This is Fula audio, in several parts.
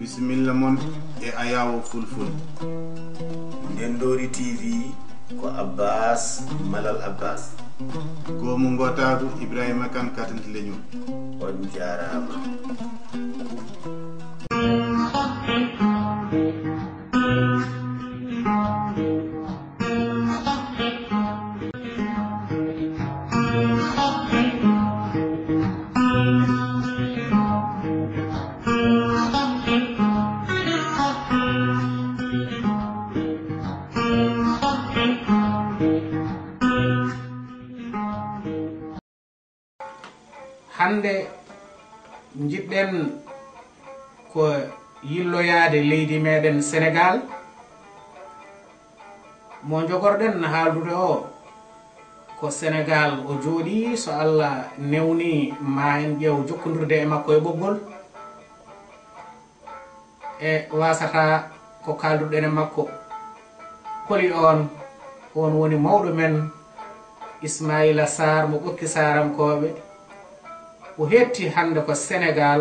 bisimilla mon e ayawo fulful. Ndendori TV ko Abbas Malal Abbas ko mo ngotaɗo Ibrahima Kane Katanti leñol. on jarama. hande jiɗɗen ko yilloyade leydi meɗen Sénégal mo jogorɗen haaldude o ko Sénégal o jooɗi so Allah newni ma en ƴeew jokkodirde e makko e ɓoggol e wasata ko kaldurɗen e makko holi on woni mawɗo men Ismaila Sarr mo ɓokki Sarankoɓe o hetti hande ko Sénégal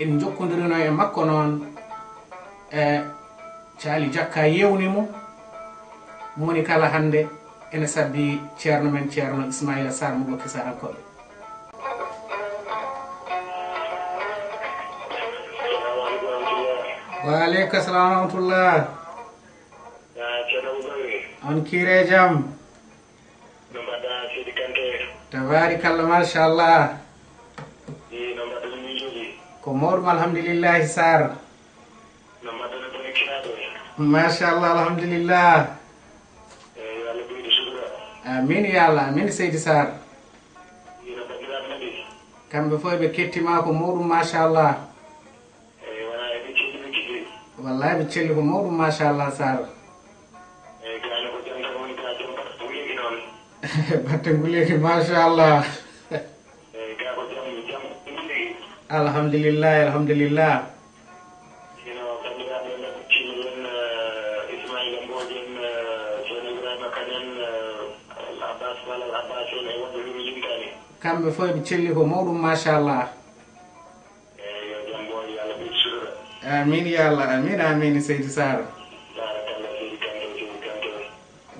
en jokkodirino e makko noon e Thialy Diakka yewnimo moni kala hande ene sabbi ceerno men ceerno Ismaila Sarr mo ɓokki Sarankoɓe. wa aleykum salam wa rahmatullah. on kiire jaam. tabarikalla machallah. ko mawɗum alhamdulillahi Sarr. machallah alhamdulillah. amin ya Allah amin seydi Sarr. kamɓe fof ɓe kettima ko mawɗum machallah. wallahi ɓe celli ko mawɗum machallah Sarr. batte nguleki machallah. alhamdulillah alhamdulillah. kamɓe fof ɓe celli ko mawɗum machallah. amin ya Allah amin amin seydi Sarr.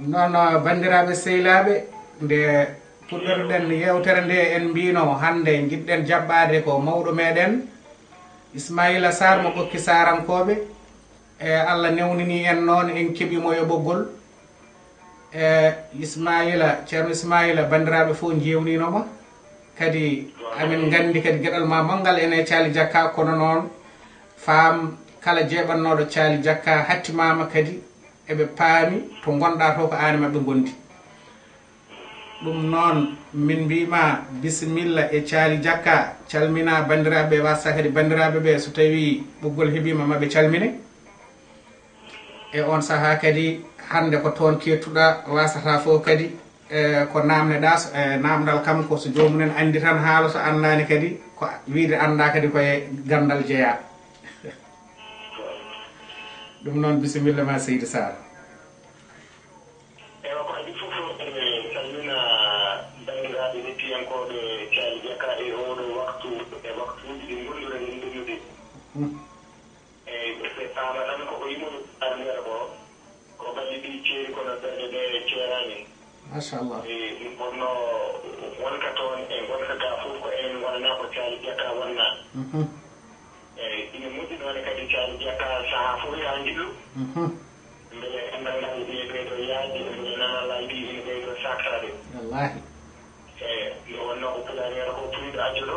non bandiraɓe sehilaɓe nde puɗɗorɗen yewtere nde en mbino hande jiɗɗen jaɓɓade ko mawɗo meɗen Ismaila Sarr mo ɓokki Sarankoɓe e Allah newnini en noon en keeɓimo e ɓoggol e Ismaila ceerno Ismaila bandiraɓe fof jewninoma kadi amin gandi kadi gueɗal ma mangal ene Thialy Diakka kono noon faam kala jeeɓannoɗo Thialy Diakka hattimama kadi eɓe paami to gonɗa to ko an mabɓe gondi ɗum noon min mbima bisimilla e Thialy Diakka calmina bandiraɓe wasa kadi bandiraɓe ɓe so tawi ɓoggol heeɓima maɓe calmine e on saaha kadi hande ko toon kettuɗa wasata fof kadi ko namneɗa namdal kam ko so jomumen andi tan haala so andani kadi ko wiide anda kadi koye gandal jeeya ɗum noon bisimilla ma seydi Sarr. ewa ko adi fof ene salmina bandiraɓe hettiyankoɓe Thialy Diakka e oɗo waktu e waktuji ɗi gonduɗen en ndennude eyyi ɓe paama tan koko yimmuɗo arndere ko balɗe ɗi ceeri kono ɓerde ɗe ceerani machallah. ɗum wonno wonka toon e gonka ga fof ko enen wonana ko Thialy Diakka wonna eyyi ine moƴƴi noone kadi Thialy Diakka saaha fof ya jiɗɗu beele endangal ɓe ɓeyɗo yaaji ɓe nanala mbi ine ɓeyɗo saktade wallahi eyyi nde wonno ko pulaneero ko puyɗo accuɗo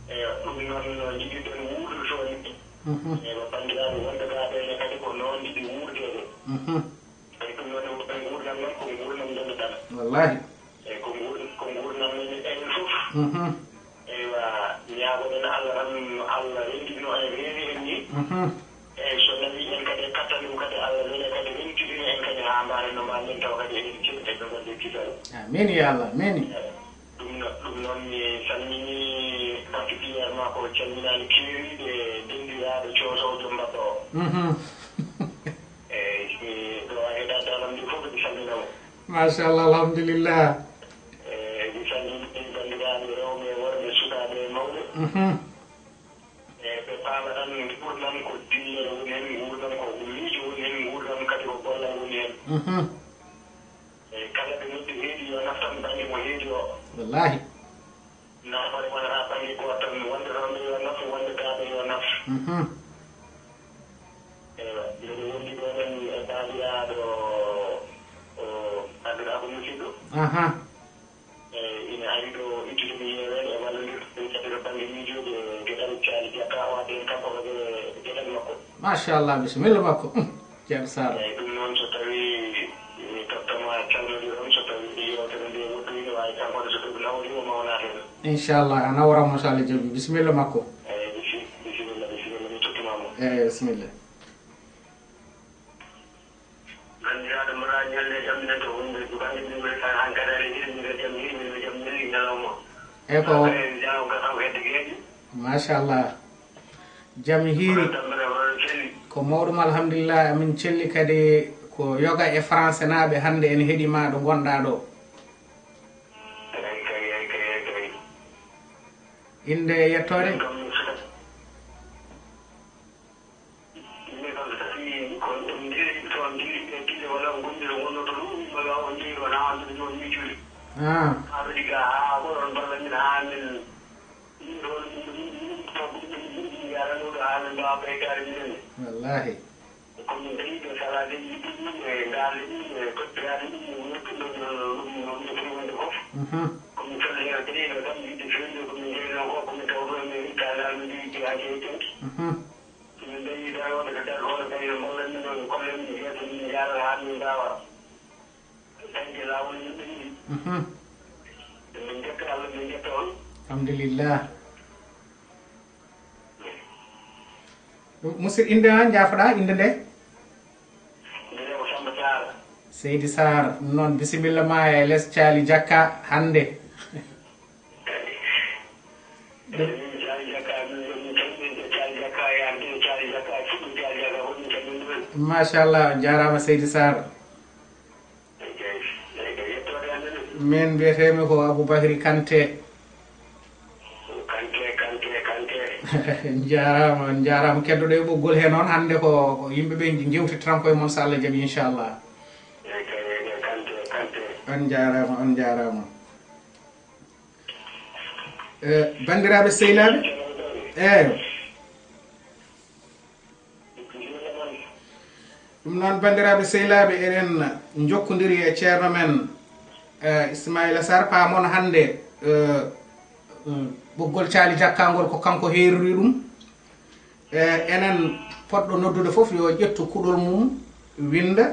eyyi ɗum noon jiɗiɗen wuurdu toon eyyi ko bandiraɓe wonɓe ga ɓene kadi ko noon jiɗi wuurdede eyyi ɗum noon en gurdam noon ko gurdam jonnoɗan wallahi eyyi ko gurdam men enen fof eywa ñaagoɗen Allah tan Allah rendino en reeni en ni eyyi so nawi en kadi e kattan ɗum kadi Allah wele kadi rentidini en kadi ha mbaren no mbaɗen taw kadi eɗen ceɗɗe no gonɗe kital amin ya Allah amin. ɗum noon mi salmini particulièrement ko calminani keeriɗe dendiraɓe cotojo mbaɗɗo o eyyi ɗo heɗade alamdi fof ɓe salminamo machallah alhamdulillah. mi salmini bandiraɓe rewɓe worɓe sukaɓe mawɓe eyyi ɓe paama tan nguurdam ko dillere woni hen nguurdam ko miijo woni hen nguurdam kadi ko gollal woni hen eyi kala ɓe noddi heeɗi yo naftan banggue mo heeɗi o wallahi nafare wonata banggue goto tan wonde ronɗo yo naf wonde daaɗo yo naf ewa mbeɗo wondi ɗo ɗen e baaliyaɗo annduɗa ko musidɗo ina ari ɗo ittude mi yeewede e wallodirɗe kadi to banggue miijoji e geɗal caali jakka wade hen kanko ko geɗal makko machallah bisimilla makko ceerno sar eyyi ɗum noon so tawi mi tottama calmodi on so tawi yewtere nde woɗɗoyde wawi kankode so tawi nawdimo mawnade hen inchallah a nawramo so Allah jaaɓi bisimilla makko eyyi bisimilla mi tottimamo eyyi bisimilla bandiraɗo mbaɗa ñalde jam nete wonde banggue ɗumɓe tan hankkadi aɗa jiɗmire jam yimɓe jam ñalli ñalawma eyyi ko jaw gasam hedde gueeƴi machallah jam hiiri tambere oɗon celli ko mawɗum alhamdulillah amin celli kadi ko yoga e français naaɓe hannde ene heeɗima ɗo gonɗa ɗo eyi kay inde yettode wallahi alhamdulillah musid inde an jafoɗa inde nde seydi sar noon bisimilla ma e less caali jakka hande machallah jarama seydi sar min mbiyetemi ko Aboubacry Kanté jarama keddoɗo e ɓoggol he noon hande ko yimɓeɓe jewtitan koye moon so Allah jaaɓi inchallah on jarama bandiraɓe sehilaɓe eyyi ɗum noon bandiraɓe sehilaɓe eɗen jokkodiri e ceerno men Ismaila Sarr pamon hande ɓoggol caali jakkangol ko kanko heeriri ɗum enen poɗɗo noddude foof yo ƴettu kuɗol mum winda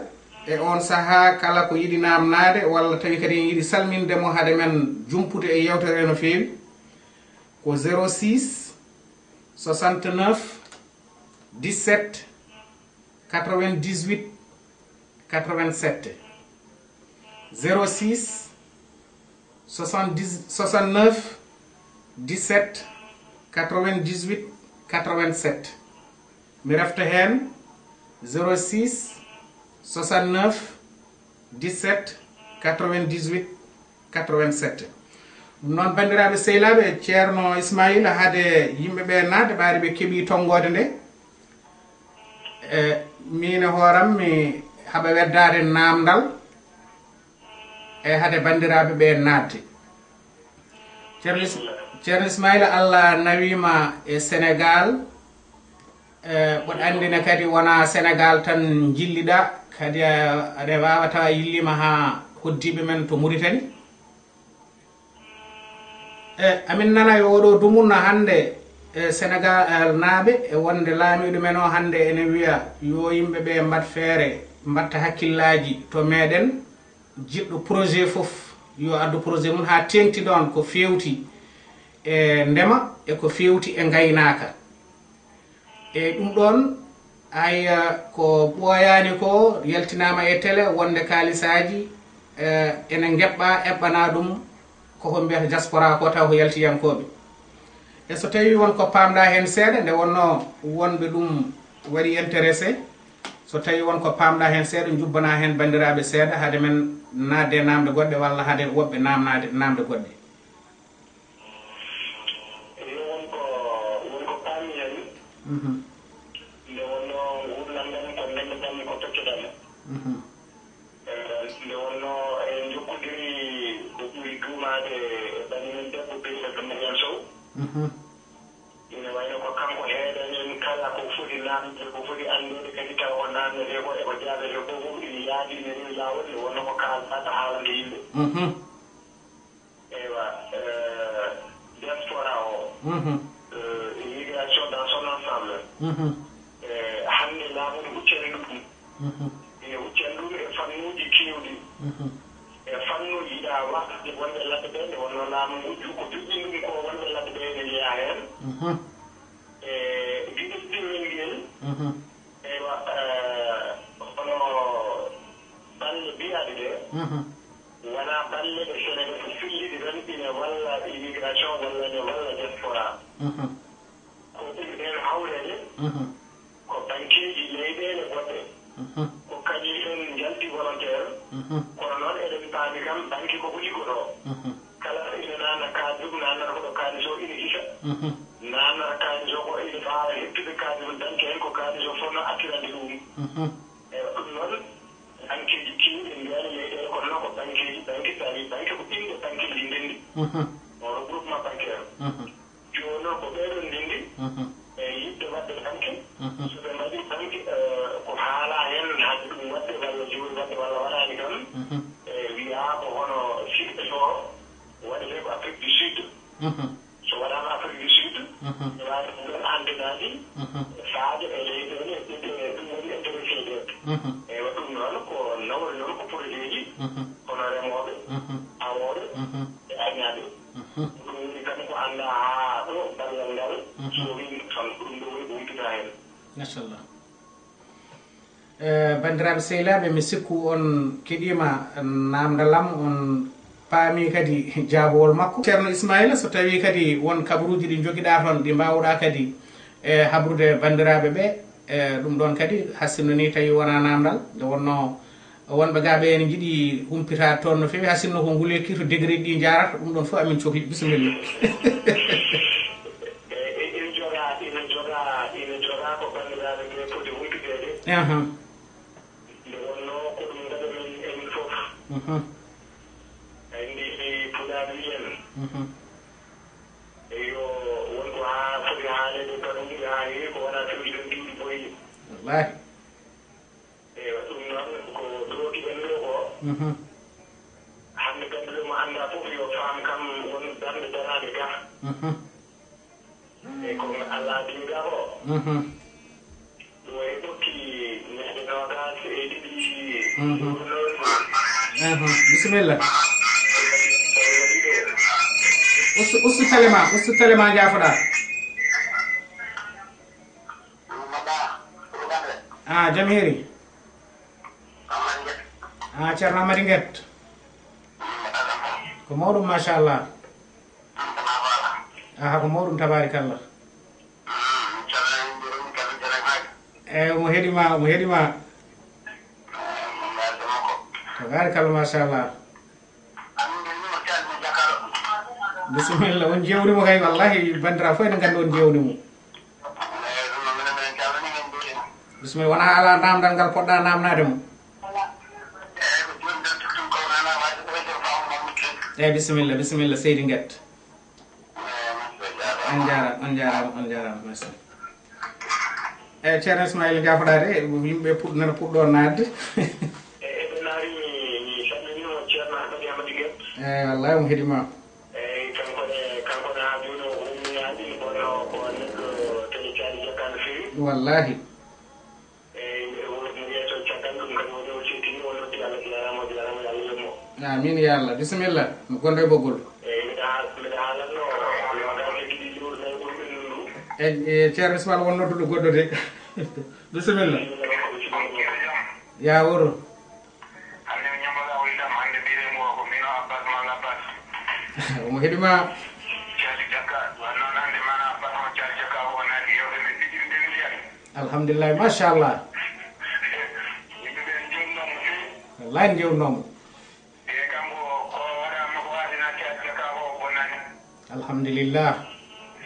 e on saaha kala ko yiɗi namnade walla tawi kadi en yiɗi salmindemo haade men jumpude e yewtere no feewi ko 06 69 17 98 87 06 69 17 98 87 mi refta hen 06 69 17 98 87 non bandiraɓe sehilaɓe ceerno Ismaila hade yimɓeɓe nadde ɓaari ɓe keeɓi tonggode nde min e hooram mi haɓa weddade namdal e hade bandiraɓe ɓe nadde ceerno Ismaila Allah nawima e Sénégal ɓoɗo andina kadi wona Sénégal tan jilliɗa kadi aɗa wawa tawa yillima ha hoddiɓe men to Mauritanie amin nana yo oɗo dumunna hande Sénégal naaɓe e wonde laamiɗo men o hande ene wiya yo yimɓeɓe mbat feere mbatta hakkillaji to meɗen jiɗɗo projet foof yo addu projet mum ha tengti ɗon ko fewti e ndema e ko fewti e gaynaka e ɗum ɗon aya ko ɓooyani ko yaltinama e télé wonde kalisaji ene geɓɓa eɓɓana ɗum koko mbiyata diaspora ko taw ko yaltiyankoɓe e so tawi wonko pamɗa hen seeɗa nde wonno wonɓe ɗum waɗi intéressé so tawi wonko pamɗa hen seeɗa jubbana hen bandiraɓe seeɗa haade men nadde namde goɗɗe walla haade woɓɓe namnade namde goɗɗe nde wonno gurdam ɗam ko nende ɗam ko toccoɗam nde wonno en jokkodiri ko ɓuri duumade banimen debbo biyeteɗo Mariame Sow ine wayno ko kanko heeɗanen kala ko foti namde ko foti andude kadi taw o namdete ko eko jaabete ko fof ine yaadi ine rewi laawol nde wonno ko kalɗaɗo haalande yimɓe ewa diaspora o immigration dans son ensemble hannde laamu ne huccani ɗum ine huccani ɗum e fannuuji keewɗi e fannuuji yiɗa waɗde wonɓe ladde ɓe nde wonno laamu moƴƴu ko joƴƴi ɗum ko wonɓe ladde ɓe ne jeeya heen e giɗirɗimen ngel ewa hono balle biyaɗe ɗe wona balle ɗe Sénégal ko filliɗi tan ine walla immigration walla ne walla diaspora ko ɗum ɗen hawrede ko banqueji leyɗele goɗɗe ko kañi en jalti volontaire kono noon eɗen paami kam banque koko liggoto kala ine nanna kaalisum nannata koɗo kaalis o ine hisa nannata kaalis o ko ine faawa hettude kaalis o danke hen ko kaalis o fonno attirande ɗum eyi ɗum noon banqueji kiwɗe mbiyani leyɗele kono noon ko banque tawi banque ko inde banqueji ndendi on regroupement bancaire joni noon ko ɓeɗon ndendi e yidde wadde banque so ɓe mbaɗi banque ko haala hen haade ɗum wadde walla joni wadde walla waɗani kam e wiya ko hono siɗɗe to waɗete ko Afrique du Sud so waɗama Afrique du Sud e wawi ɗon andenaji faade e leyɗele ɗum woni intéressé ɗe eyi ɗum noon ko nawol noon ko projet ji kono remoɓe awoɓe e añaɓe ɗum woni kam ko anda ha ɗo ballal ngal so wini tan ɗum ɗo woni ko wumpita hen machallah bandiraɓe sehilaɓe mi sikku on keɗima namdalam on paami kadi jaabowol makko ceerno Ismaila so tawi kadi won kabaruji ɗi joguiɗa toon ɗi mbawɗa kadi e habrude bandiraɓe ɓe ɗum ɗon kadi hasinno ni tawi wona namdal nde wonno wonɓe gaɓe ene jiiɗi humpitade toon no fewi hasinno ko nguleki to degré ɗi jarata ɗum ɗon fof amin cohli bisimilla ine joga ko bandiraɓe ɓe foti humpitede nde wonno ko ɗum gaɗa men emin fof andi puɗaɓe wiyen eyo wonko ha foti haalede baɗum ha heewi ko wona tawi ɗon ɗiɗi boyi wallahi eyo ɗum noon ko dooki en ɗo ko hande bandire mo anda fof yo faam kam won darde darade ga e ko Allah dinga o ɗo e ɓokki ñande nogas e ɗiɗi bisimilla ustu telema jafoɗa jam heeri ceerno Amady Nguet ko mawɗum machallah ko mawɗum tabarikallah eyyi mo heeɗima tabarikallah machallah bisimilla on jewnimo kay wallahi bandira fof ene gandi on jewnimo bisimilla wona ala namdal ngal poɗɗa namnade mo eyyi bisimilla seydi Nguet on jarama merci eyyi ceerno Ismaila jafoɗade yimɓe nana puɗɗo nadde eɓe naari mi salminimo ceerno Amady Nguet eyyi wallahi mo heeɗima eyyi kankone ha joni o ummiyaɗi kono ko neɗɗo tele caali jakka no fewi wallahi eyyi woni yeeso caggal ɗum kadi woni o settini o noddi Allah jarama yo Allah yemmo amin ya Allah bisimilla mo gondo e ɓoggol eyyi mbiɗa haalatno yoga liggiɗi jurnayi ɓurɓe ndu e ceerno Ismaila won nodduɗo goɗɗo de bisimilla ya wuro hande mi ñammoɗa woydam hande mbiremo ko mino Abbas mal Abbas omo heeɗima caali jakka wannoon hande mana Abbas o caali jakka o wonaki yewde men ɗiɗirɗen ndiyani alhamdulillahi machallah yimɓe ɓe jewnomo fewi wallahi jewnomo e kanko ko waɗama ko wasina caali jakka o bonnani alhamdulillah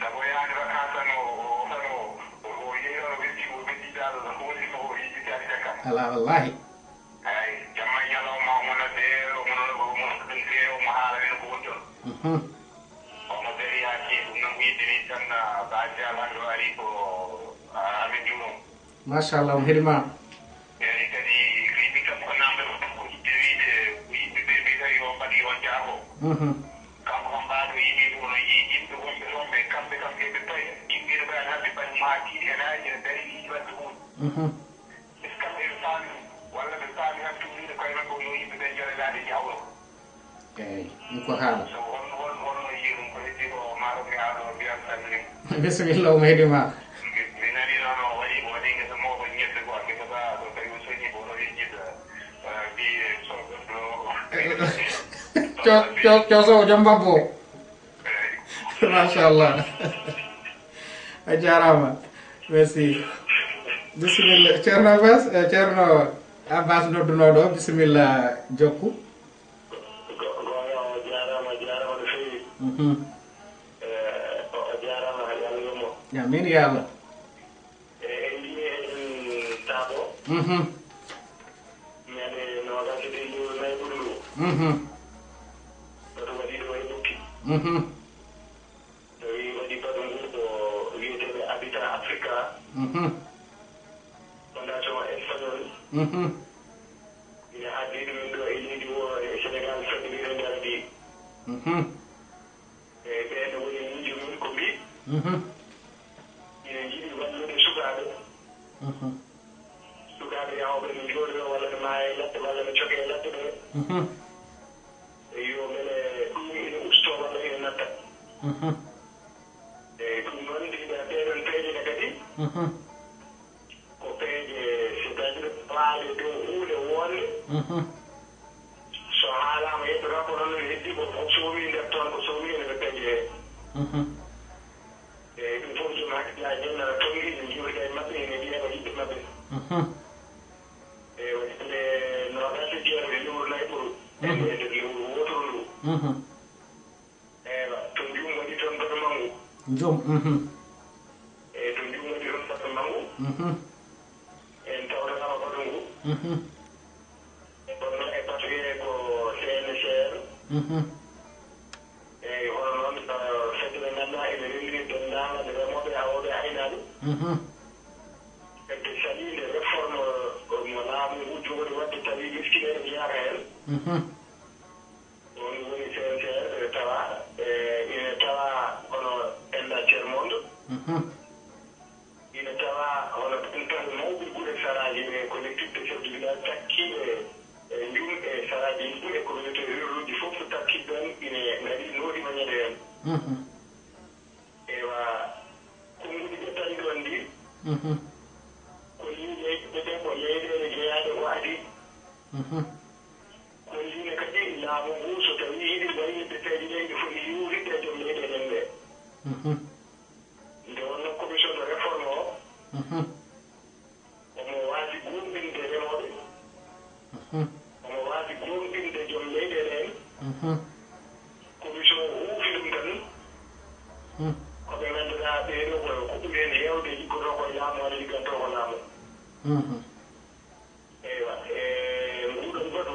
sabu yaade vacance tan o ala wallahi ay jamma ñalawma omo de omo ɗum fe omo haala men ko woni toon omo dari ha keeɗi ɗum noon ko yiddini tan baji alhande waari ko amin juurom machallah omo heɗima eyi kadi ko yimɓe kam ko namde ko yidde wiide ko yimɓe ɓe mbi tawi o mbaɗi on jaako kanko kam mbaɗo yimi ɗum no yi yimɓe wonɓe ɗon ɓe kamɓe kam eɓe payi yimɓeɗe ɓe hadde bani ma tiiɗi hen haji ne dari yiɗi wadde hunde est ce que kamɓe ɓe faami walla ɓe faami tan tumwiide koye maɓɓe yo yimɓe ɓe joɗelade jawro eyi ɗum ko haala so honno yi ɗum ko heddi ko maɗo mi haala o mbiyan salminim bisimilla omo heɗima mi nani noon o waɗi ko waɗi gesa mawɗo ñebbe ko gesa ba so tawi o soñi ko oɗo yiɗɗa mbi cosowo joom babbo machallah a jarama merci bisimilla ceerno abbas noddunoɗo bisimilla jokku goonga o jarama no fewi o jarama ha yalla yomo amin ya allah en jii en taabo ñande nogasi de lewru nayi ɓurlu oto waɗi ɗo e ɓukki tawi waɗi baɗo ngu ko wiyeteɓe habitat africa fondation espagnol ine addi ɗumen ɗo e leydi o e sénégal fedde nder ndi e ɓeene woni miijo mum ko mbi ine jiɗi wallude sukaaɓe yawɓe no jooɗo walla no maaya e ladde walla no coge e ladde ɗe yo mbele ɗum ine usto walla ine natta eyi ɗum noon ndiɓe ɓeɗon peeje ne kadi ko peeje c'est à dire paaɗe dow huunde wonde so haalama yettota ko noon no heddi ko fof sowi nder toon ko sowi ene ɓe peeje he eyi ɗum fof joom hakkillaji jennara tongi ne jiwrida e maɓɓe ene ƴeewa yiɗɓe maɓɓe eyi wonde nogase jeeɗiɗi lewru nayi ɓuru e nder lewru wotoro ndu ewa to njum waɗi toon baɗo mangu jom eyi to njum waɗi toon baɗo mangu en tawtanama baɗo ngu bonno e bato wiye ko CNCR eyi hono noon fedde ɓe ganduɗa ene rendiri dendagal remoɓe awoɓe aynaɓe ɓedde salinde réforme mo laamu ngu jogori wadde tawi miskineɗe jeyaka hen on woni CNCR ɓe tawa ine tawa hono enda tiers monde ine tawa hono ɗumtal mawɓe guure saraji ɓe collectif de chef du village takkiɓe e njum e saraji yimɓe e communauté rural uji fof takkiɓe ɗon ine ngari nooɗima ñande hen ewa konnguɗi ƴettani ɗon ndi ko yimɓe ɓe ko leyɗele jeeyaɗe o adi ko yimɓe kadi laamu ngu so tawi yiɗi wayidde peeje ɗe ɗi foti yuuridde e joom leyɗelen ɓe nde wonno commission de réforme o omo waasi gumɗinde remoɓe omo waasi gumɗinde joom leyɗele en commission o huufi ɗum tan koɓe ngannduɗaa ɓeeɗo ko ɓuri hen heewde liggoto ko laamu walla ligganto ko laamu ewa e nguɗon baɗo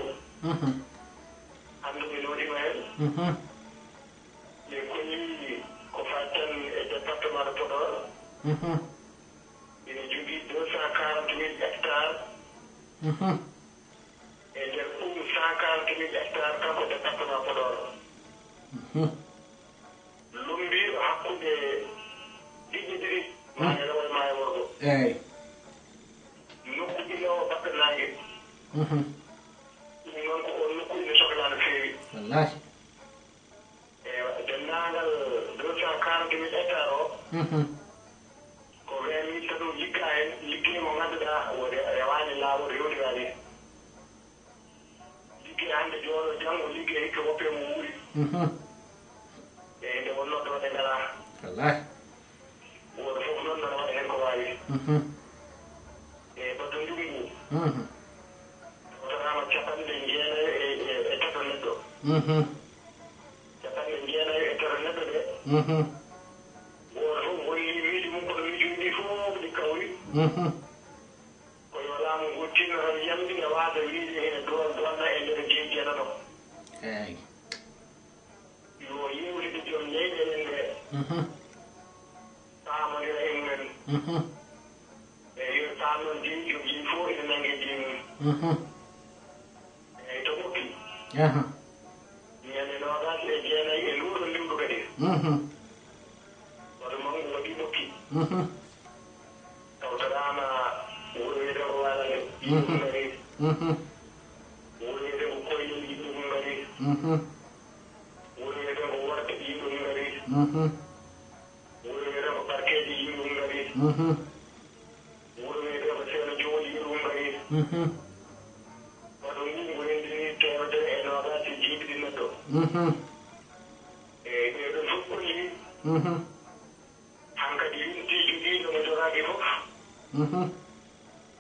hannde ɓe nooɗima hen ɓe koñi ko fattan e département de Podor ene jogii 240 000 hectares e nder ɗum 140 000 hectares tan ko département Podor lumbiɗo hakkude ɗiɗi ɗiɗi maayo rewo e maayo worgo eyi nokku ɓilowo baɗɗo nangue ɗum noon ko on nokku ine sohla no feewi wallahi ewa denndaangal 240 000 hectares o ko 20 000 tan ligga hen liggey mo ngannduɗaa wode rewaani laawol rewtirani liggey hannde jooɗo janngo liggey hikka woppe mo wuuri eyi nde wonno ɗo ɗe ngalaa wallahi woto fof noon nana waɗa heen ko waawi eyi bato ndungu tawtanama capanɗe jeenayo e tato neɗɗo capanɗe jeenayo e tato neɗɗo ɗe woto fof woni miijo mum kono miijoji ɗi fof ɗi kawri ko yo laamu ngu tinno tan yamɗina waasa wiide ene donna e nder jeeji enano eyi yo yewtide joom leyɗele nde paamodira e mumen eyi yo taam noon jeeji joom jeeyi fof ene nangue jeeyi mum eyi to ɓokki ñande nogas e jeenayyi e nduɗo limdu kadi oto mangu waɗi ɓokki tawtorama wuro wiyete ko walade yiɗum ngari wuro wiyete ko koylel yiɗum ngari wuro wiyete ko worɓe yiɗum ngari wuro wiyete ko barkeji yiɗum ngari wuro wiyete ko seeno jooli yiɗum ngari oto ngungu rendini temedere e nogasi jiiɗiɗi neɗɗo eyi ɓeɗon fof kolli hankadi yonti jogiiɗo mo jogaki fof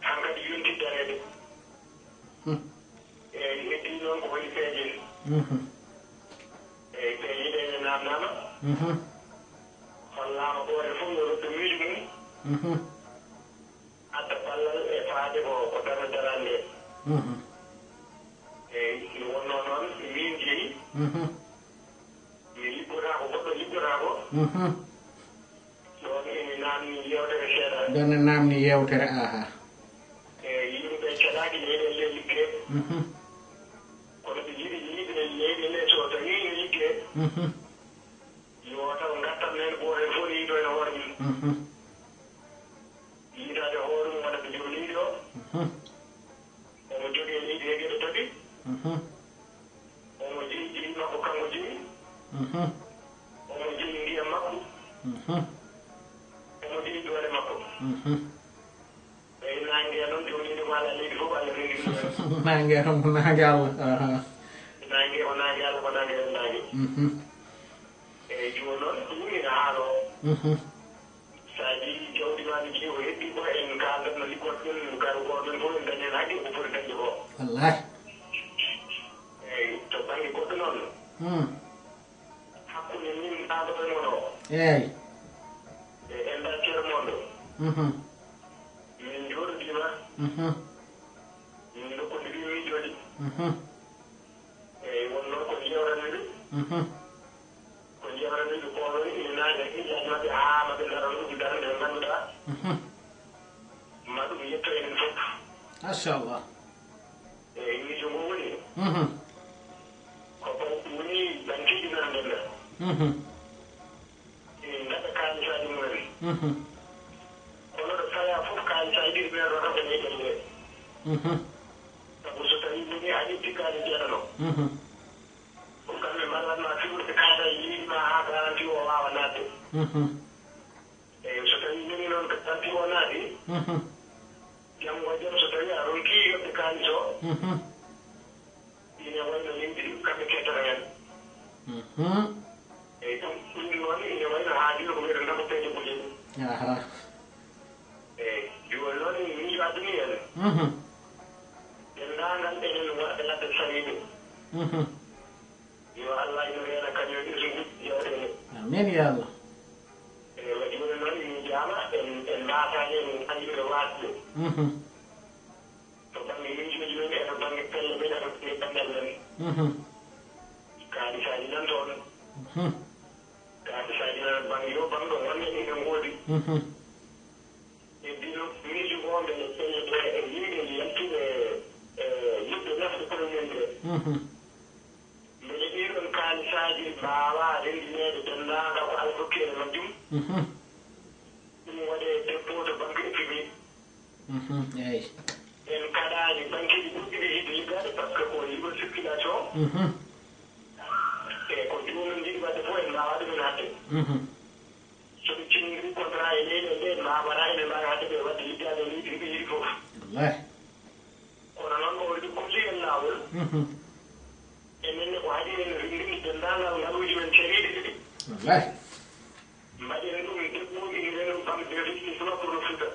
hankadi yonti darede eyi heddi noon ko woni peeje eyi peejiɗe ene namnama hollama ɓoore fof yo roddo miijo mum adda ballal e faade ko dara darande eyi no wonno noon min jeeyi mi liggotako goɗɗo liggotako ɗon emi namni yewtere seeɗa ɗon ne namni yewtere aha eyi yimɓe caɗaki leyɗele ligge kono ɓe jiɗi yiiɗe leyɗele so tawi ne ligge yo taw gartam nen goten fof ne yiito e hoore mum yiitade hoore mum wona ɓe jogo leydi o omo jogui leydi he gueɗe tati omo jeeyi jeeyi makko kanko jeeyi omo jeeyi ndiyam makko omo jeeyi doole makko eyi nangue noon jomini ko ala leydi fof Allah rendi ɗum nangue tan ko nangue Allah nangue ko nangue Allah ko nangue rendague eyi joni noon ɗum ina haalo sa jeeyi jawdi ma ndi jeeyi ko heddi ko en kaldat no liggoto ɗum garu goɗon fof en dañen haqqe ko foti dañde ko wallahi eyi to banggue goɗɗo noon hakkude min ɗaɗo e mono o eyi e enda ceer moɗo min joɗodima min dokkodiri miijoɗi eyi won noon ko jewraniɓe ko jewraniɓe ko ɗon ina naane illaji mabɓe haa maɓe dara ɗum darde ɓe ngannduɗa ma ɗum yetto enen fof machallah eyi miijo ngo woni ko woni bankeji nan ndenda gaɗa kaalisaji mumen kono ɗo tawya fof kaalisaji ɗiɗi men rotata leyɗel nde sabu so tawi woni a ƴetti kaali jeeɗano ko kamɓe mballatma fiwrde kaada yiiɗima ha garanti o wawa nadde eyi so tawi woni noon garanti o naati janggo e jaam so tawi a ronki yoɓde kaalis o ine wayno yimɓe kamɓe kettata hen eyi ɗum noon ine wayno haadino ko wiyete ndamoteje bojeɗi eyi joni noon miijo adduni hen dendagal enen waɗɓe ladde saliɓe yo Allah ino reena kañum e so guɗɗi yewɗele amin ya Allah eyi waɗi woni noon min jaama en mbatani en andiɓe wasde to banggue miijoji men e to banggue pelle men e to ɓendal men kaalisaji nan toon kaalisaji nan banggue yo bangɗo wonde ine ngoodi eddino miijo gomɓe ɓeyete e yimɓe yaltuɓe yidde nafde koyemen ɓe mbeɗe ɗiɗon kaalisaji mbawa rendinede dendagal ko alhokkere majjum ɗum waɗe dépôt to banque FMI eyi en kaɗani banqueji ɗuɗɗiɗi yiɗi liggade par ce que ko libre circulation e ko jomum jiɗi wadde fof en mbawa ɗumen hadde soɓe cinniri contrat e leyɗel nde mbawaɗa ene mbawi hadde ɓe wadde liggade e leydi ɓe yiɗi fof wallahi kono noon o waɗi kolli en lawol enenne ko haɗi en rindini dendagal ngaluji men cariɗi ɗiɗi wallahi mbaɗen ɗum debboji inen bamɗe réfléchissement pour le futa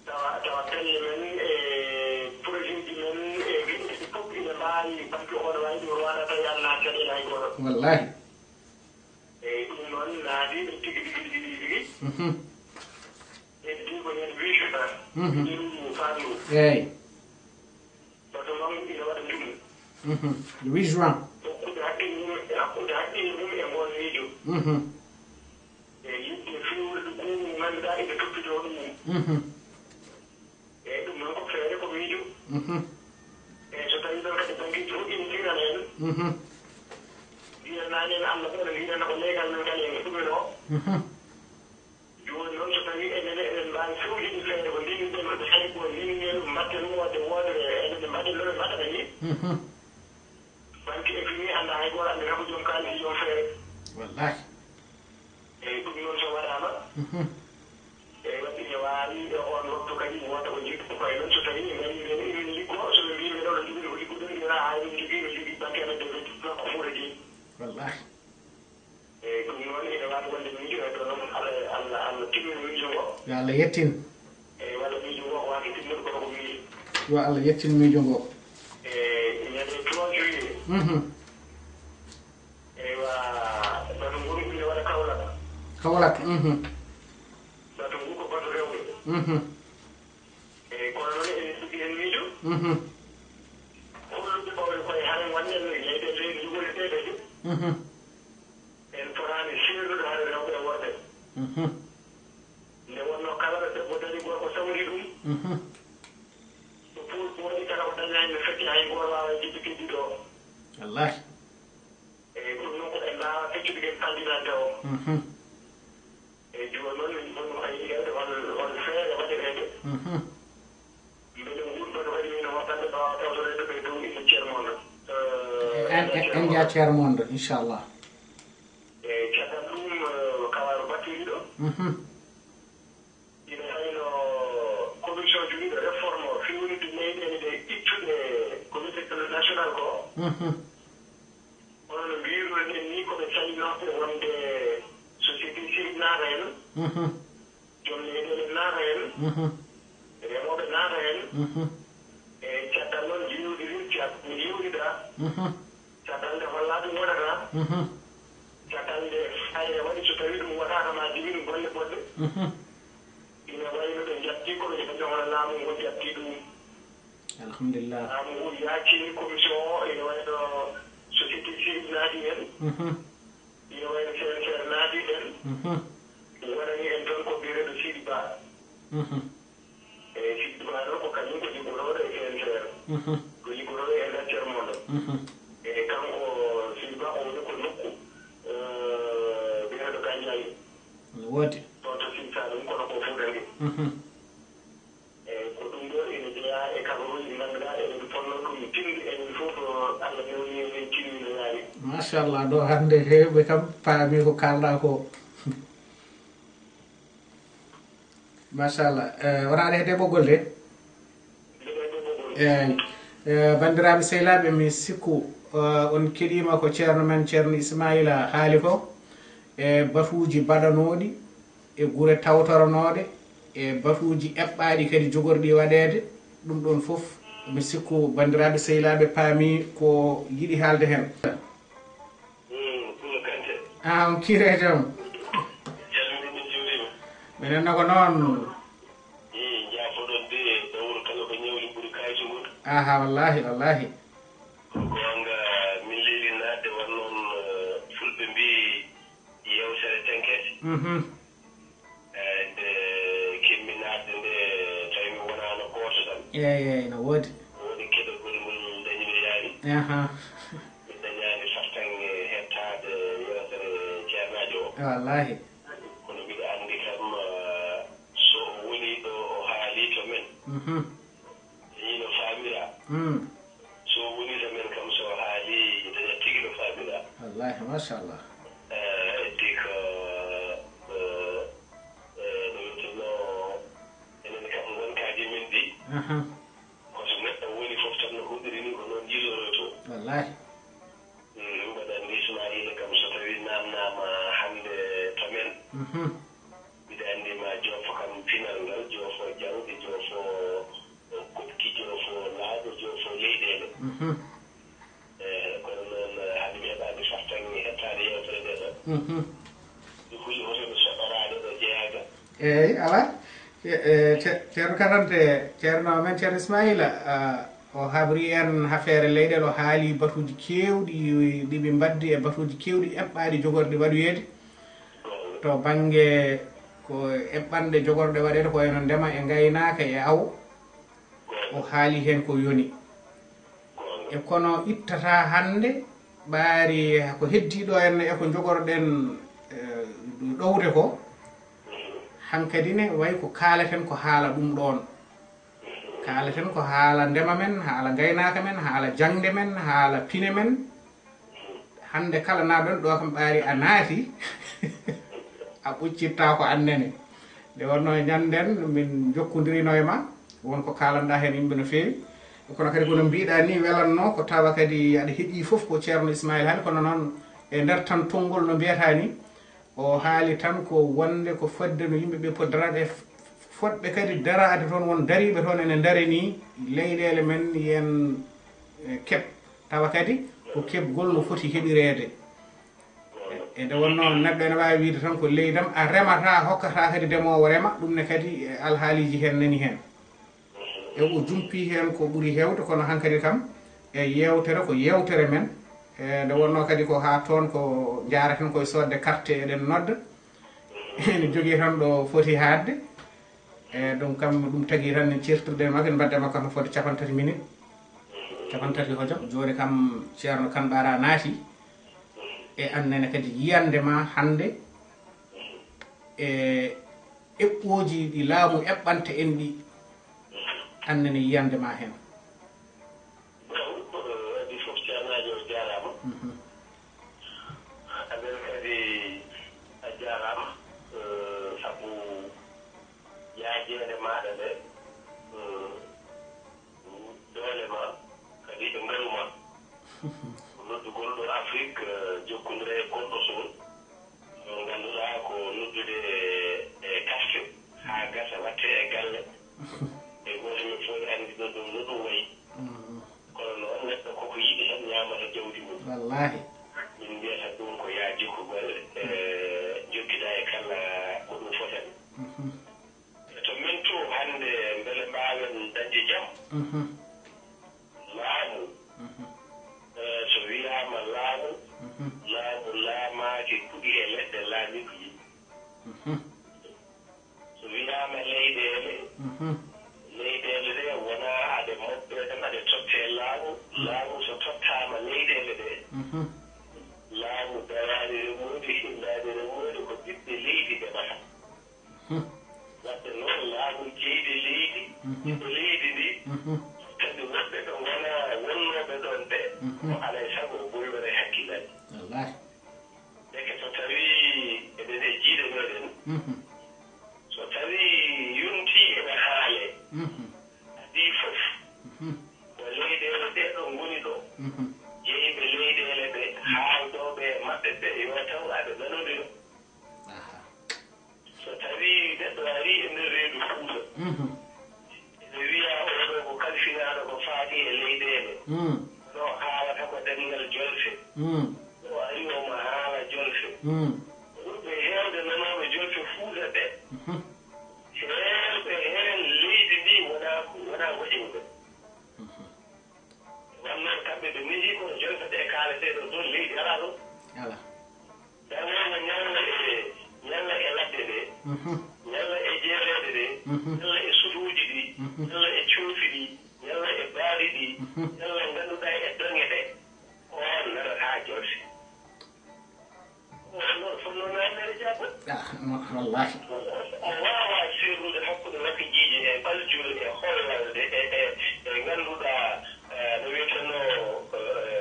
tawa pelle men e projet ji men e gueɗe fof ine mbawi banque oɗo wawi ɗum waɗa tawi anna caɗele hay goto wallahi eyi ɗum noon naadiɓe tigi tigi tigi tigi heddi ko hen wiisata ɗum faatu. eeyi. parce que moom ina waɗa ɗum. le 8 juin. hakkude haqqille mum e ngoon miijo. e yimɓe fiwrude kuumu ngannduɗaa ene toppitoo ɗum. eeyi ɗum noon ko feere ko miijo. eeyi so tawii ɗon kadi bankiiji fof ina tiran heen. ndiyannaani en Allah ɓoɗo ndiyanna ko leegal men kadi en ɗumenoo. jooni noon so tawii eɗen mbaawi fewjide feere ko ndinniɗen ko hay ko ndinniɗen mbatten woode woodere eɗen mbaɗen ɗo ɓe mbaɗata ni. banque FMI annda hay gooto anndi kamo joom kaalis joom feere. wallahi. eeyi ɗum noon so waɗaama. eeyi wadde ine waawi e on waktu kadi wonta ko jiɗɗo koye noon so tawii ɓe ngarii ɓe imin liggoo so ɓe mbii ɓe ɗo jogii ko liggo ɗon ndira haa min jogii banque amen de ko fuura jeyi. wallahi. eeyi ɗum noon ine waawi wonde miijo e ɗo noon Allah timmina miijo ngo. yo Allah yettin. eeyi walla miijo ngo ko waaki timmude kono ko miijo. yo Allah yettin miijo ngo. ñande 3 juillet. eywa bato nguru ine waɗa Kaolack. Kaolack. bato ngu ko bato rewɓe. eyi kono noon ene jogii heen miijo. holluɓe ɓawde koye haren waɗen leyɗe leydi jugole ɗe kadi. en fotaani seernude hade rewɓe e worɓe. nde wonnoo kala ɗo debbo dañi gorko sawri ɗum. so puul ɓooɗi kala ko dañaani no fetti hay goto waawa jiɗi keddiɗo o. wallahi. eyi ɗum noon ko en mbaawa feccude ken candidat o. eyi jooni noon min ɗon ay yiyede hol feere waɗeteede. mbeɗen ngurɗoto kadi min woɓɓanɓe ɗo tawtoreede ɓe dow inde ceermonde. en jaa ceermonde inchallah. eyi caggal ɗum kawaro battiri ɗo. ina hayno commission jogiiɗo réforme o fiwnude leyɗeele ɗe ittude comité national ko. hono no mbiruɗen ni koɓe sañinoɓe wonde société civile naata hen. joom leyɗeele naata hen. remoɓe naata hen. eyi caggal noon jiiwde rirtiat mi yiwrida. caggal nde holla ɗum waɗata. caggal nde hayre waɗi so tawii ɗum waɗaaka ma jogii ɗum golle goɗɗe. ina wayno ɓe jattii koɓe ɓe hono laamu ngu jattii ɗum. alhamdulillah. laamu ngu yaacini commission o ina wayno société civile naati hen. ina wayno CNCR naati hen. waɗani en toon ko biyeteeɗo Sidi Ba. eyi Sidi Ba ɗo ko kañum ko liggotooɗo e CNCR. ko liggotooɗo e lecture monde. eyi kanko Sidi Ba o woni ko nokku biyeteeɗo Gandiaye. ne woodi. ɗon to Sine Saloum kono ko Fuutanke. eyi ko ɗum ɗo ene jeyaa e kabaruuji ɗi ngannduɗaa eɗen ponno ɗum tinde enen fof Allah newni en tinni no yaawi. machallah ɗo hannde heewɓe kam paami ko kalɗa ko. machallah wonaade hedde ɓoggol de. eyi banndiraaɓe sehlaaɓe mi sikku on keɗiima ko ceerno men ceerno Ismaila haali ko e batuuji baɗanooɗi e gure tawtoranooɗe e batuuji eɓɓaaɗi kadi jogorɗi waɗeede ɗum ɗon fof mi sikku banndiraaɓe sehlaaɓe paami ko yiɗi haalde heen. on kiire jam. minen nako noon. aha wallahi wallahi. gonga min leeli naatde won noon fulɓe mbi yewtere tenkete. nde kimmi naatde nde tawi mi wonaano gooto tan. eyi no woodi. woni keɗogol ngol dañimi yaari. mi dañaani fartange hettaade yewtere ceernaajo o. wallahi. kono mbiɗa anndi kam so woni ɗo o haalii to men. ino faamira. so woni to men kam so haalii daña tigi no faamira. wallahi machallah. heddi ko no wiyeteno enen kam gonkaaji men ɗi. koso neɗɗo woni fof tan no huɗiri ni ko noon jiloroto. wallahi. mbaɗa anndi Ismaila kam so tawii namnaama hannde to men. mbiɗa anndi ma joofo kam pinal ngal joofo jawɗi joofo kopki joofo laaɓe joofo leyɗeele. kono noon hade mi heɓaani fartange hettaade yewtere nde ɗo. ɗum huli hoto mi soɗoraade ɗo jeyaga. eyi ala ceerno Katante ceerno men ceerno Ismaila o habri en affaire leyɗele o haali batuji kewɗi ɗiɓe mbaddi e batuji kewɗi eɓɓaɗi jogorɗe waɗoyede to banggue ko eɓɓanɗe jogorɗe waɗede ko eno ndema e gaynaka e awo o haali hen ko yoni e kono ittata hande ɓaari ko heddiɗo en e ko jogorɗen ɗowde ko hankadi ne way ko kaalaten ko haala ɗum ɗon kaalaten ko haala ndema men haala gaynaka men haala jangde men haala pine men hande kala naɗon ɗo kam ɓaari a naati a ɓuccitta ko annene nde wonno ñanden min jokkodirino e ma wonko kalanɗa hen yimɓe no feewi kono kadi kono mbiɗa ni welanno ko tawa kadi aɗa heeɗi foof ko ceerno Ismaila haali kono noon e nder tan tongol no mbiyata ni o haali tan ko wonde ko fodde no yimɓeɓe poddarade fodɓe kadi darade toon won dariɓe toon ene daari ni leyɗele men yen keeb tawa kadi ko keɓgol no foti heɓirede e nde wonno neɗɗo ene wawi wiide tan ko leydam a remata hokkata kadi ndemowo rema ɗum ne kadi alhaaliji hen nani hen e o jumpi hen ko ɓuuri hewde kono hankkadi kam e yewtere ko yewtere men e nde wonno kadi ko ha toon ko jaraten koye sodde carte eɗen nodda ene jogui tan ɗo foti hadde e ɗum kam ɗum tagui tan en certirde makko en mbadde makko no fodde 3 minutes 3 hojom joni kam ceerno Kanɓara naati e annene kadi yiyande ma hande e eɓɓoji ɗi laamu eɓɓanta en ɗi annene yiyande ma hen adi fof ceernajo jarama anen kadi a jarama saabu yaajede maɗa nde doole ma kadi ɓe ngaruma noddugol ɗo Afrique jokkodire e goɗɗo toon mo ganduɗa ko noddude e kafte ha gasa watte e galle e goto min fof andiɗo ɗum no ɗum wayi kono noon neɗɗo koko yiɗi tan ñamata jawdi mum wallahi min mbiyata ɗum ko yaa jikkugol e jokkida e kala ko ɗum fotani to min to hande beele mbawen dañde jaam laamu so wiyama laamu laamu laamaki kuɗi e leɗɗe laamiɗo yi so wiyama leyɗele leyɗele ɗe wona aɗa moɓɓe tan aɗa totte laamu laamu so tottama leyɗele ɗe laamu dawani remude hindade remude ko ɓiɓɓe leydi ɗeɓata wadde noon laamu jeyde leydi ɓiɓɓe leydi ndi kadi woɓɓe ɓe wona wonnoɓe ɗon ɓe ko alay sago ɓoyore hakkillaji wallahi deke so tawi eɗen e jiiɗe meɗen so tawi yonti ene haale adi fof ko leyɗele ɗe ɗo ngoni ɗo jeyiɓe leyɗele ɓe haaldoɓe maɓɓe ɓe yo taw aɓe nanodiro so tawi neɗɗo ari e nder reedu Fuuta ene wiya oɗo ko kalfinaɗo ko faati e leyɗele no haalata ko ɗemngal jolfe o ari omo haala jolfe ɓurɓe heewde nanoɓe jolfe Fuuta ɓe heewɓe heen leydi ndi wona moƴƴinɓe wannoon kamɓe ɓe miiji kono jolfe ɗe kaaleteɗo toon leydi ala ɗon ala dawoma ñalla e ladde ɗe ñalla e jeereɗe ɗe ñalla e sutuuji ɗi ñalla e cuufi ɗi ñalla e baali ɗi ñalla ngannduɗa e ɗoŋe ɗe on nanata jolfe noon fonno naamere jabbo wallahi o wawa sirrude hakkude wakkijiiji e ɓaljude e hollalde e ngannduɗa no wiyeteno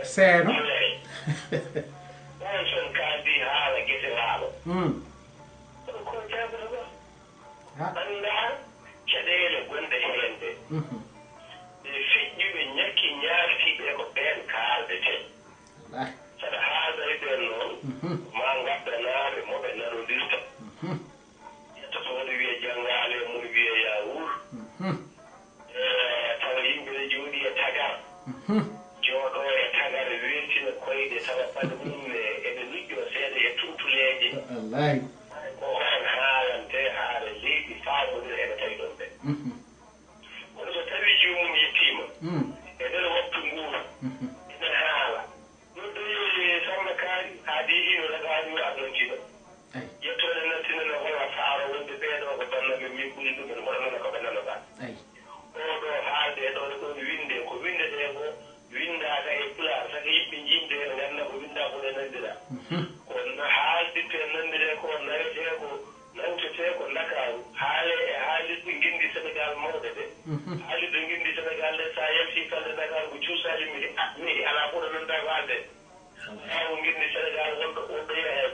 seeno on son kaldi haala gese laalo ko jagotoɗo annda caɗeele gonɗe heen ɗe ɓe feƴƴuɓe ñakki ñaartiɓe ko ɓeen kaaldete saɗa haalda e ɓeen noon ma ngaddanaɓe moɓe nanodirta yettotoɗo wiye janngaale mum wiye yawur tawa yimɓe ne jooɗi e tagar jooɗo e tagar weltina koyɗe tawa ɓaɗa mum eɓe nujjo seeɗa e tumtuleeje wallahi ko on haalante haala leydi faamodir eɓe tawi kono so tawi jomum yettima e nder waktu nguura ene haala noddoyi Samba Kaari haadi hino ragaani o adnontino yettode nantinene holla faaro wonde ɓeeɗo ko bannaɓe min ɓuri ɗumen mboɗo nana ko ɓe nanoɗa oɗo haalde ɗon ɗon winde ko windete ko windaka e pulaar saka yimɓe jimde ene ganda ko winda ko ɗe nandira ko haaldirte nandire ko nawete ko nawtete ko Dakaru haale e haalirɗo gindi Sénégal mawɗe ɗe haalirɗo gindi Sénégal ɗe sa yalti kalde Dakar ko cuusaji mi ala ɓuura nanda ko haalde hawo gindi Sénégal wonɗo yehe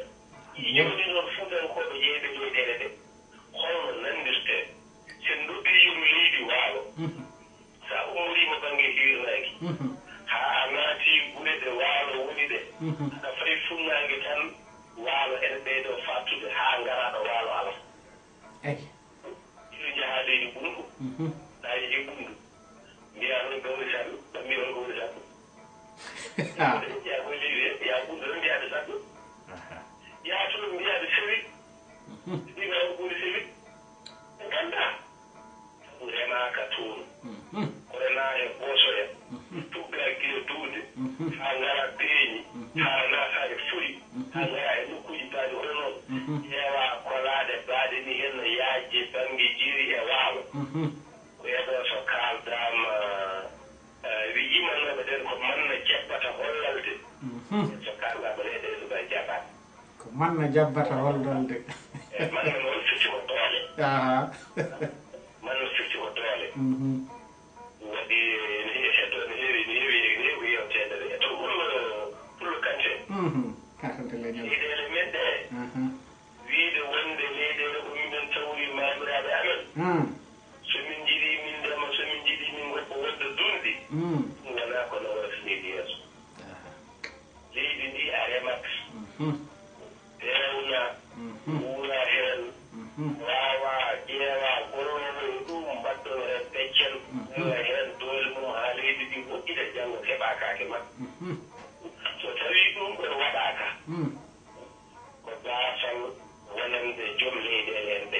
yewni noon fuutankoɓe ƴeeɓe leyɗele ɗe holno nandirte sen doggiyimu leydi Waalo sa ummorima banggue hirnaki ha naati gure ɗe Waalo woni ɗe aɗa fayi funnague tan Waalo ene ɓeydo fattude ha garaɗo Waalo ala iɗo jaaha leydi ɓundu ɗaji je ɓundu mbiya noon gawri saɗu ɗammi on gawri saɗu yakoy leydi ya ɓundu tan mbiyade saɗu yaatoɗo mbiyade sewi ɗiga on ɓuri sewi ɓe ganda sabu remaka toon ko rena e boosoya tugga guila duude ha ngara peeñi ha naata e furi ha ngara e nokkuji baɗi hono noon ƴeewa kolaɗe baɗe ni henno yaajje banggue jiiri e Waalo ko eɗo so kaaldama wijimanoɓe ɗen ko manna jabbata hollalde so kaldama leyɗe ɗuɓa jaɓat ko manna jabbata hollalde manna noon firti ko doole manna firti ko doole waɗi heɗo ne heewi yewtede e to pullo kante leyɗele men ɗe wiide wonde leyɗele ko minen tawri mamiraɓe amen somin jiiɗi min ndema somin jiiɗi min goppa wonde dunɗi ɗum wona ko no wasnidi yeeso leydi ndi a remat pewna wuura hen wawa ƴeewa gollowo e ɗum mbaɗɗon hen peccel wuura hen doole mum ha leydi ndi moƴƴita janggo keɓa kake ma so tawi ɗum ɗon waɗaka ko basal wonande joom leyɗele en ɓe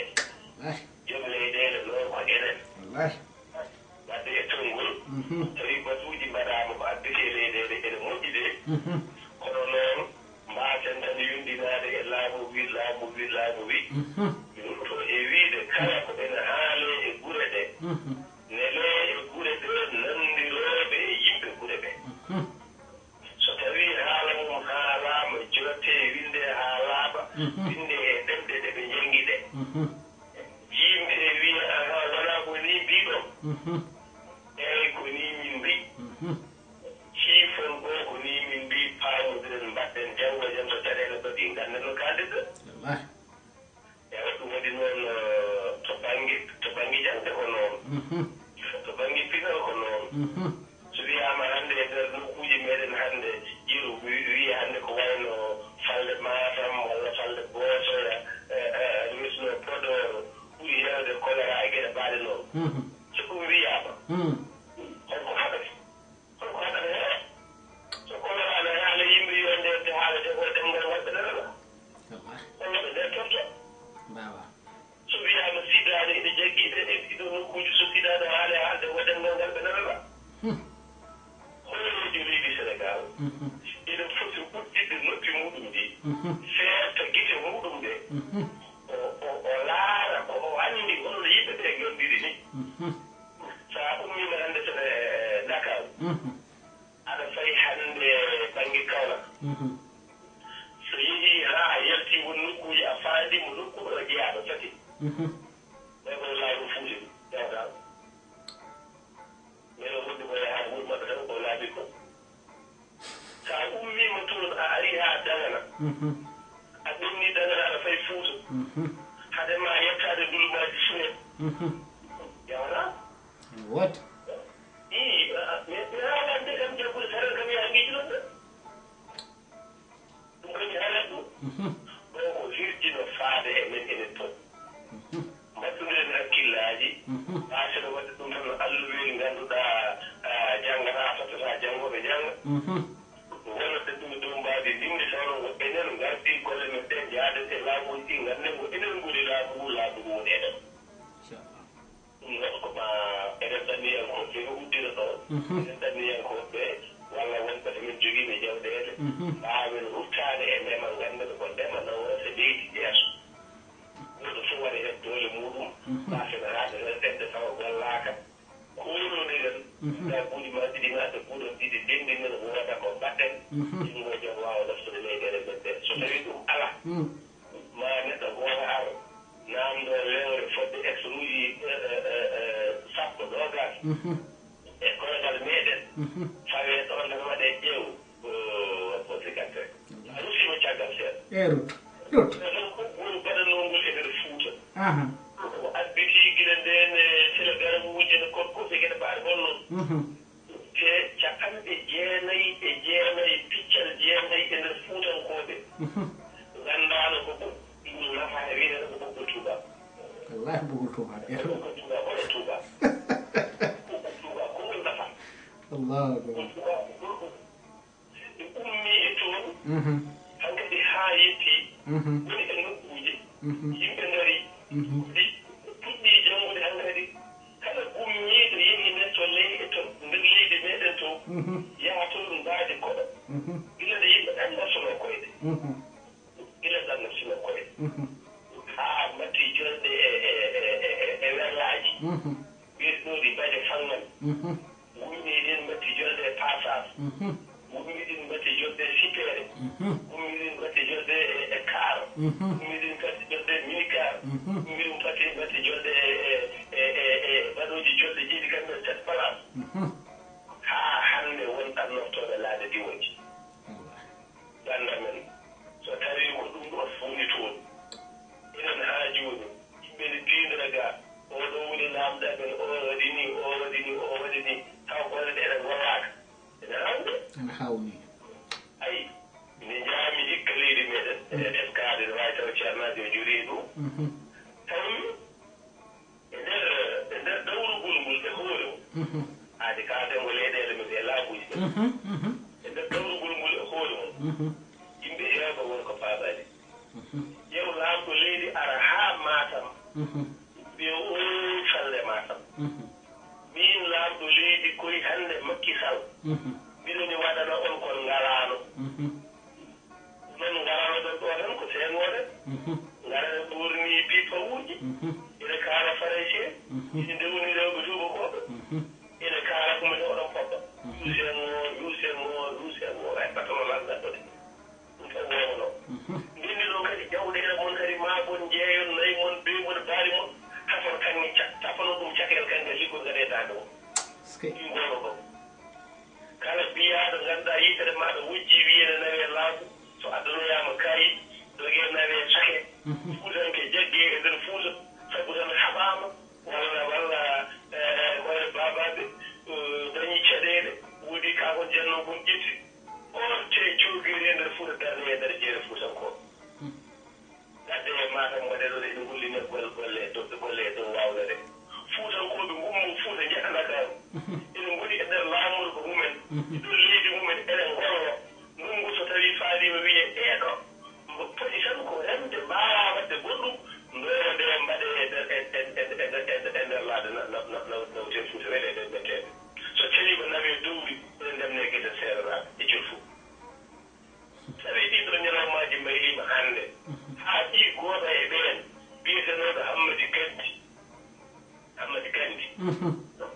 joom leyɗele noon ko enen wadde e tongol tawi batuji mbaɗama ko addete leyɗele ene moƴƴi de kono noon mbaten tan yundinade e laamu wi to e wiide kala ko ene haale e gure ɗe nele e gure ɗe nandiroɓe e yimɓe gure ɓe so tawi haala mum haalama jotte winde ha laaɓa winde e ɗemɗe ɗe ɓe jangi ɗe yimɓe wiya aha wona ko ni mbiɗon eyyi ko ni min mbi ciifon ɗo ko ni min mbi paamodiren mbaɗɗen janggo jam so caɗele baɗi ganden no kaldirɗe ewa ɗum waɗi noon to banggue jangde ko noon to banggue pinal ko noon so wiyama hande e nder nokkuji meɗen hande jiru wiya hande ko wayno falde Matam walla falde Bosoya wisno Podor ɓuuri hewde choléra e gueɗe mbaɗe noon so ɗum wiyama holko haɗata he so choléra ne haala yimɓe yo nde haalete ko ɗemgal walɓe ɗerala holno ɓe nder torto so wiyama sidade ene jagguiɗe ɗiɗo nokkuji so sidade haalde ko ɗemgal ngal ɓe ɗerala holloji leydi Sénégal ina foti ɓuɗɗidde noppi muɗum ndi feerta guite muɗum ɗe o laara ko o andi holno yimɓe ɓe gondiri ni sa ummima hande sene Dakar aɗa fayi hande banggue Kaolack so yeehi ha yalti won nokkuji a faandimo nokkuɗo o jeeyaɗo tati ɓe ko laamu fuuɗi jawta mbeɗo wonde ko yaha wuuro maɓɓe tan ko laabi ko sa ummima toon a ari ha Dagana a ɗumni Dagana aɗa fayi Fuuta hadema yettade ndulumaji sunet yawata what mi haalande kam jaggude saran kam yaha miijiɗon ɗe ɗum kañi haalat ɗum ɗo ko hirjino faade e men enen toon mbaɗɗunden hakkillaji ɓaaseno waɗde ɗum tan no alluwel ngannduɗa janngata tottata janngoɓe jannga wonnoɗe ɗum dow mbaadi ndimde tawno ko enen ngardi golle men ɗen jaaden e laamuji ɗi ngannden ko enen ngoni laamu ngu laamu ngu eɗen ɗum enen ɗanniyankoɓe walla wonɓe to min jogiiɓe jawɗeele mbaawen ruttaade e ndema ngannda ko ndema non wonta leydi jeeso goɗɗo fof waɗa heen doole muɗum mbaafen haade resɗe tawa gollaaka kuuloniren gaaguuji ma ɗiɗi naata guuɗon ɗiɗi denndinen wooda ko mbaɗɗen ɗingo jom waawa naftude leyɗeele men ɗe so tawii ɗum ala ma neɗɗo gooto ar naamdo lewre fodde exuji sappo ɗogas e koyngal meɗen fawee ɗon tan waɗe ƴeew ko sikante a rusiima caggal seeɗa rut woni baɗanongol e nder Fuuta ko additii gila nden sila garamuuji ne kofi geɗe mbaaɗe honnoon te capanɗe jeenayi e jeenayi piccal jeenayi e nder Fuutankooɓe nganndaano ko ɗum nafa e wiinene ko ɓoggol Touba wallahi ɓoggol Touba ɓoggol Touba hono Touba ɓoggol Touba ko ngol nafa allahu ɓoggol Touba ɗi ummii e toon hankadi haa yettii woni e nokkuuje yimɓe ngarii ɗi puɗɗii janngude hankadi kala ummiiɗo yehi nden to to nder leydi meɗen to yaha toon mbaadi koɗo gila nde yimɓe ɗan nafsuno koyɗe gila ɗan nafsuno koyɗe haa matti jonde e werlaaji ɓirɗooɗi baɗe fangal ummiiɗin matti jonde e pasas ummiiɗin matti jonde e sipeere ummiiɗin matti jonde e kaar ummiiɗin matti jonde e minicar ummiiɗin matti jonde e baɗooji jonde jiiɗi kamɓe set place haa hannde wonɗan noftooɓe laade diwoji ganda men so tawii ko ɗum ɗo woni toon enen haa jooni yimɓe ne piindira gaa oɗo woni naamdaɓen o waɗi ni o waɗi ni o waɗi ni taw kono ɗe ene gollaaka ene hawde ene hawni ayi ne njaami hikka leydi meɗen eɗen eskaade ne waawi taw ceernaade o jorii ɗum tawi e nder ɗawrugol ngol e hoore mum haade kaademo leyɗeele men e laabuji ɗen e nder ɗawrugol ngol e hoore mum yimɓe heewɓe wonko paaɓaani ƴeew laamɗo leydi ara haa Matam ɓe o falle Matam min laamɗo leydi koye hannde Macky Sall mbiɗoni waɗana on kon ngalaano non ngalaano ɗon ɗo tan ko seenoore ngarane ɓornii bipawuuji ene kaala Faréché ine ndewni rewɓe tubakooɓe ene kaala komin oɗon poɗɗo yuusen o ay patron lanɗanɗo de ɗum tan wowono ndenni ɗo kadi jawɗeele mon kadi maa bon jeeyon nayi mon bee mon baari mon tafon kanni tafono ɗum cakel kangal liggol ngaɗe daande o ɗi ngono ɗo kala biyaaɗo ngannduɗaa yitere maaɗa wojji wiyene nawee laamu so addanoyaama kayi dogee nawee sake fuutanke jaggee e nder Fuuta sabu tan haɓaama walla hoore baabaaɓe dañii caɗeele woodi kaakon janno gon ƴetti orte coogiri e nder Fuuta darne e nder jeere Fuutankooɓe gadde e Matam waɗeɗo ɗe ngulline golle e dow waawde de Fuutankooɓe ngummo Fuuta njaha Ndakaaru ene ngoni e nder laamuɗo ko mumen ɗo leydi mumen eɗen ngollo ndungu so tawii faaliima wiye ɗeeɗo mbo poti tan ko remde mbaawa waɗde goɗɗum ndoode mbaɗe e nder laade nawte Fuuta wele ɗen ɓetteeɗe so tawii ko nawee dowri eɗen ndemne gese seeroraaɓe e jol fof tawii ɗiɗo ñalawmaaji mbayliima hannde haa ɗii gooto e ɓeen biyetenooɗo Hammadi Kandi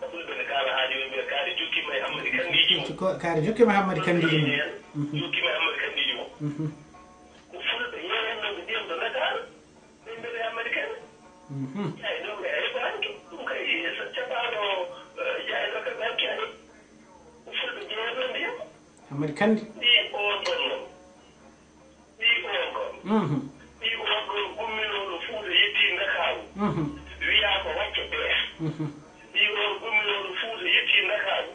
ɓulɓe ne kaala haaji ɓe mbiya kaari jokkiima e Hammadi Kandiji mum kaari jokkiima Hammadi Kandiji mum jokkiima e Hammadi Kandiji mum ko fulɓe yeeyanno ɓe ndiyam to Dakar ɓe mbiyete Hammadi Kandi eyi ɗum e heɓaanke ɗum kay caɓaano jayɗo kamɓe hanki ani ko fulɓe jeeyanno ndiyam Hammadi Kandi ɗi on ɗon noon ɗi on ɗon gumminooɗo Fuuta yettii Ndakaaru wiyaa ko wacce bees ɗi on gumminooɗo Fuuta yettii Ndakaaru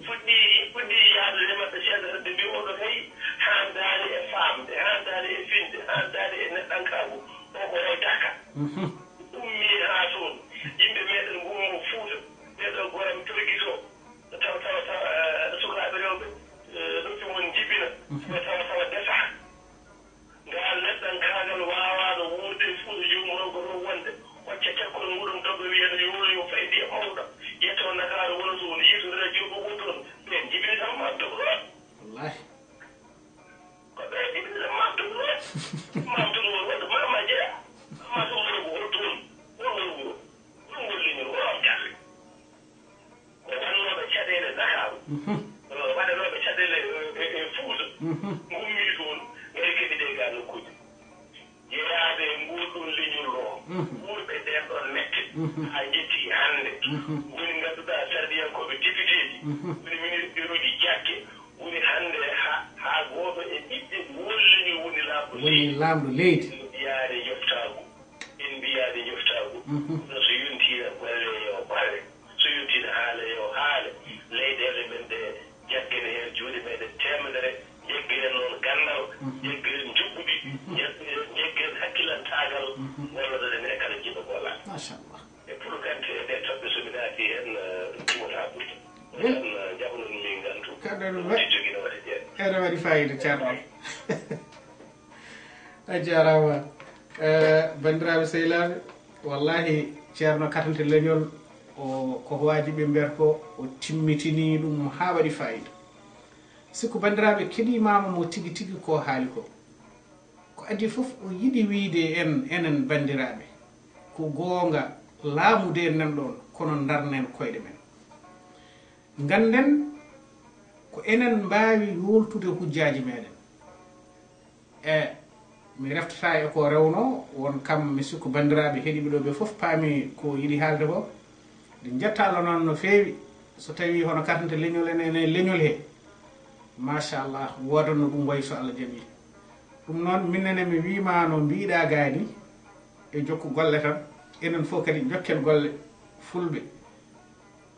fuɗɗii yaadude maɓɓe seeɗa tan ɓe mbi oɗo kay haandaani e faamde haandaani e finde haandaani e neɗɗankaagu o ko o daka ummii haa toon yimɓe meeɗen ngummo Fuuta ɓeeɗo goram torgitoo tawa sukaaɓe rewɓe ɗoffi mon jibina tawa desa ngal neɗɗankaagal waawaano wuurde Fuuta jomum ko ɗon wonde wacce cakkol muɗum dogga wiyata yo faydi e mawɗo yettoo Ndakaaru wona so woni yiitodira joogo goɗɗo waɗanooɓe caɗele e fuuta ngummii toon ngari kadi ɗe gaa nokkuuji jeyaade nguurɗon leñol ɗo wuurɓe ɗen ɗon mette haa jettii hannde woni ngannduɗaa sardiyankoɓe député ji woni ministre uji jakke woni hannde haa gooto e ɓiɓɓe won leñol woni laamɗo leydi mbiyaade yoftaagu en mbiyaade yoftaagu no so yontiino golle yo golle so yontiino haala yo haale leyɗeele men ɗe jaggene heen juuɗe meɗen temedere jeggiren noon ganndal jeggiren juɓɓuɗi jeggiren hakkillantaagal golloɗoɗen e kala jiɗo gollaa machallah e pour kante e ɗe toɓɓe so mi naati heen ɗumotaa ɓurta tan jaɓanon min ngantu ɗi jogiino waɗe jeeɗe ene waɗi fayida ceerno a jarama bandiraɓe sehilaɓe wallahi ceerno katante leñol o ko wajiɓe mbiyata ko o timmitini ɗum ha waɗi fayida sikku bandiraɓe keɗimama mo tigui tigui ko haali ko adi foof o yiiɗi wiide enen bandiraɓe ko goonga laamude nan ɗon kono darnen koyɗe men ganden ko enen mbawi yoltude hujjaji meɗen mi reftata e ko rewno won kam mi sikku bandiraɓe heeɗiɓe ɗo ɓe foof paami ko yiɗi haalde ko ɗe jettalo noon no feewi so tawi hono katante leñol ene leñol he machallah wodanno ɗum wayi so Allah jaaɓi ɗum noon minnene mi wima no mbiɗa gaani e jokku golle tan enen fof kadi jokken golle fulɓe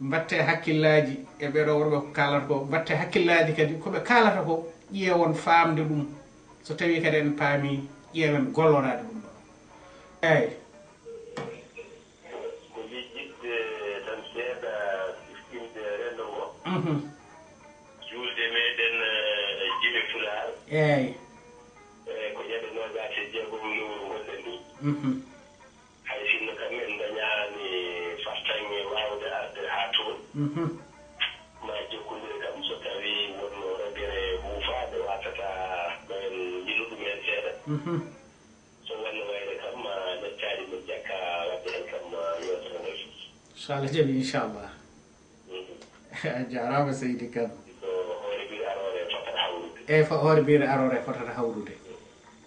mbatte hakkillaji e ɓeɗo worɓe ko kalata ko mbatte hakkillaji kadi koɓe kalata ko ƴeewon famde ɗum so tawi kadi en paami ƴeewen gollorade ɗum ɗo eyyi ko lijjidde tan seeɗa siftimde renndo ngo juulde meɗen jime fular eyyi ko ñande nogaate jeegom lewru gonɗen ɗi hay sinno kam en dañaani fartaŋe waawde arde haa toon ma jokkondir kam so tawi wonno ragere huufaade watata men yilu ɗumen seeɗa so wonno wayre kam nettaadi min jakka wadde hen kam yewtere nde inchallah jaɓi inchallah a jarama seydi Kane so hoore biir aroore fotata hawrude eyyi hoore biir aroore fotata hawrude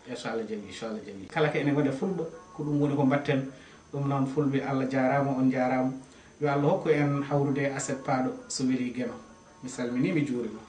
inchallah jaɓi inchallah jaɓi kala ko ene waɗa fulɓe ko ɗum woni ko mbatten ɗum noon fulɓe Allah jarama on jarama yo Allah hokku en hawrude aset paaɗo so weeli gueno mi salmini mi juurima